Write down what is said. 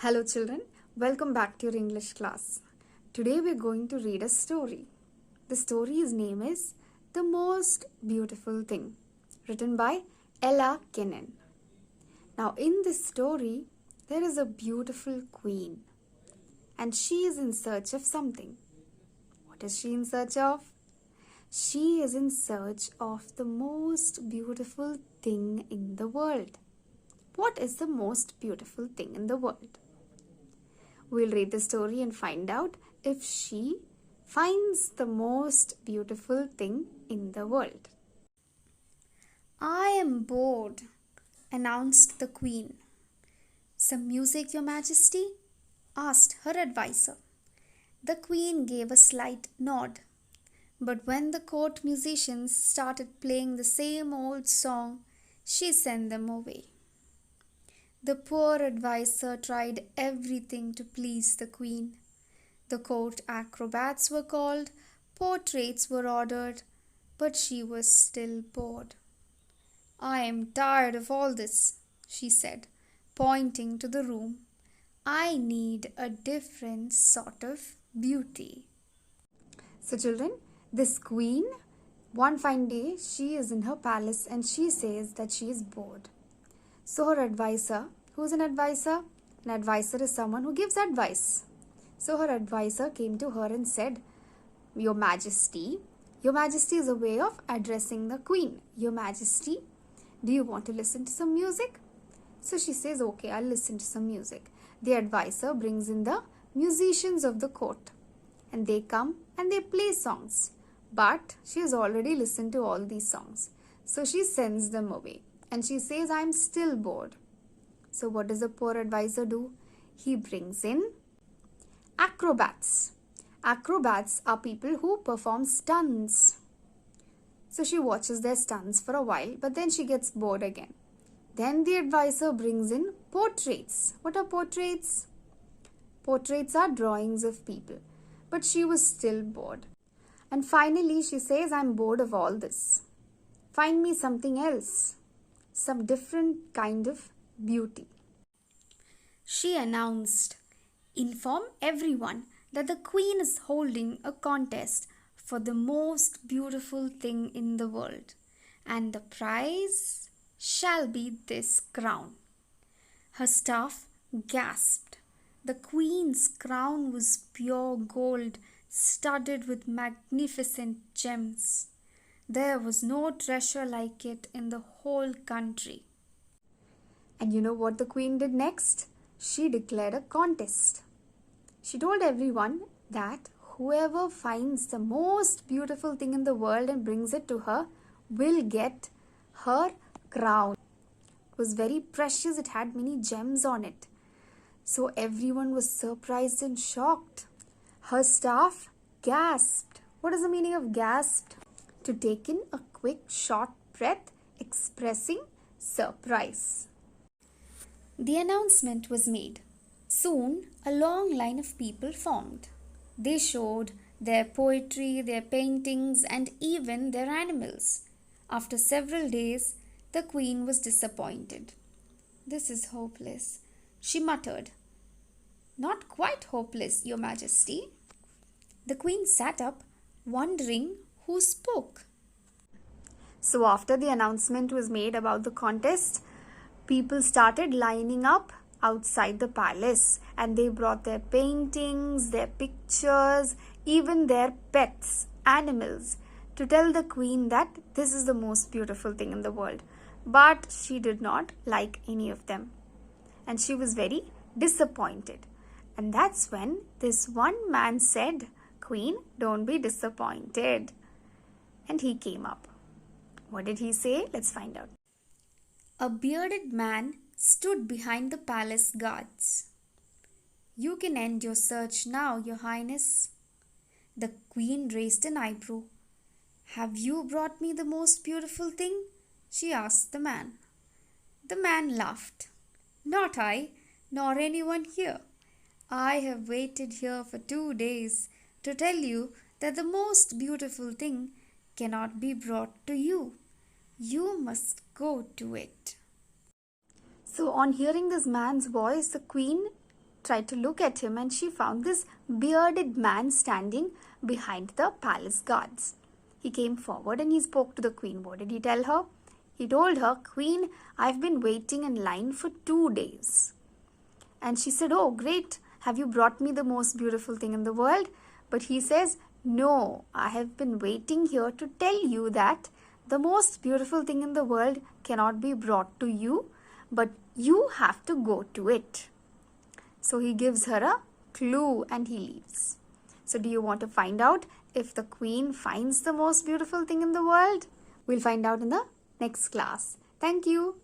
Hello children, welcome back to your English class. Today we are going to read a story. The story's name is The Most Beautiful Thing, written by Ella Kennan. Now in this story, there is a beautiful queen and she is in search of something. What is she in search of? She is in search of the most beautiful thing in the world. What is the most beautiful thing in the world? We'll read the story and find out if she finds the most beautiful thing in the world. I am bored, announced the queen. Some music, Your Majesty? Asked her adviser. The queen gave a slight nod. But when the court musicians started playing the same old song, she sent them away. The poor adviser tried everything to please the queen. The court acrobats were called, portraits were ordered, but she was still bored. I am tired of all this, she said, pointing to the room. I need a different sort of beauty. So children, this queen, one fine day, she is in her palace and she says that she is bored. So her advisor, who's an advisor? An advisor is someone who gives advice. So her advisor came to her and said, Your Majesty is a way of addressing the queen. Your Majesty, do you want to listen to some music? So she says, okay, I'll listen to some music. The advisor brings in the musicians of the court and they come and they play songs. But she has already listened to all these songs. So she sends them away and she says, I'm still bored. So what does the poor advisor do? He brings in acrobats. Acrobats are people who perform stunts. So she watches their stunts for a while, but then she gets bored again. Then the advisor brings in portraits. What are portraits? Portraits are drawings of people. But she was still bored. And finally she says, I'm bored of all this. Find me something else. Some different kind of beauty. She announced, Inform everyone that the queen is holding a contest for the most beautiful thing in the world, and the prize shall be this crown. Her staff gasped. The queen's crown was pure gold, studded with magnificent gems. There was no treasure like it in the whole country. And you know what the queen did next? She declared a contest. She told everyone that whoever finds the most beautiful thing in the world and brings it to her will get her crown. It was very precious. It had many gems on it. So everyone was surprised and shocked. Her staff gasped. What is the meaning of gasped? To take in a quick short breath expressing surprise. The announcement was made. Soon, a long line of people formed. They showed their poetry, their paintings, and even their animals. After several days, the queen was disappointed. This is hopeless, she muttered. Not quite hopeless, Your Majesty. The queen sat up, wondering who spoke. So after the announcement was made about the contest, people started lining up outside the palace and they brought their paintings, their pictures, even their pets, animals, to tell the queen that this is the most beautiful thing in the world. But she did not like any of them and she was very disappointed. And that's when this one man said, Queen, don't be disappointed. And he came up. What did he say? Let's find out. A bearded man stood behind the palace guards. You can end your search now, Your Highness. The queen raised an eyebrow. Have you brought me the most beautiful thing? She asked the man. The man laughed. Not I, nor anyone here. I have waited here for 2 days to tell you that the most beautiful thing cannot be brought to you. You must go to it. So on hearing this man's voice, the queen tried to look at him and she found this bearded man standing behind the palace guards. He came forward and he spoke to the queen. What did he tell her? He told her, "Queen, I've been waiting in line for 2 days." And she said, "Oh, great. Have you brought me the most beautiful thing in the world?" But he says, "No, I have been waiting here to tell you that the most beautiful thing in the world cannot be brought to you, but you have to go to it." So he gives her a clue and he leaves. So do you want to find out if the queen finds the most beautiful thing in the world? We'll find out in the next class. Thank you.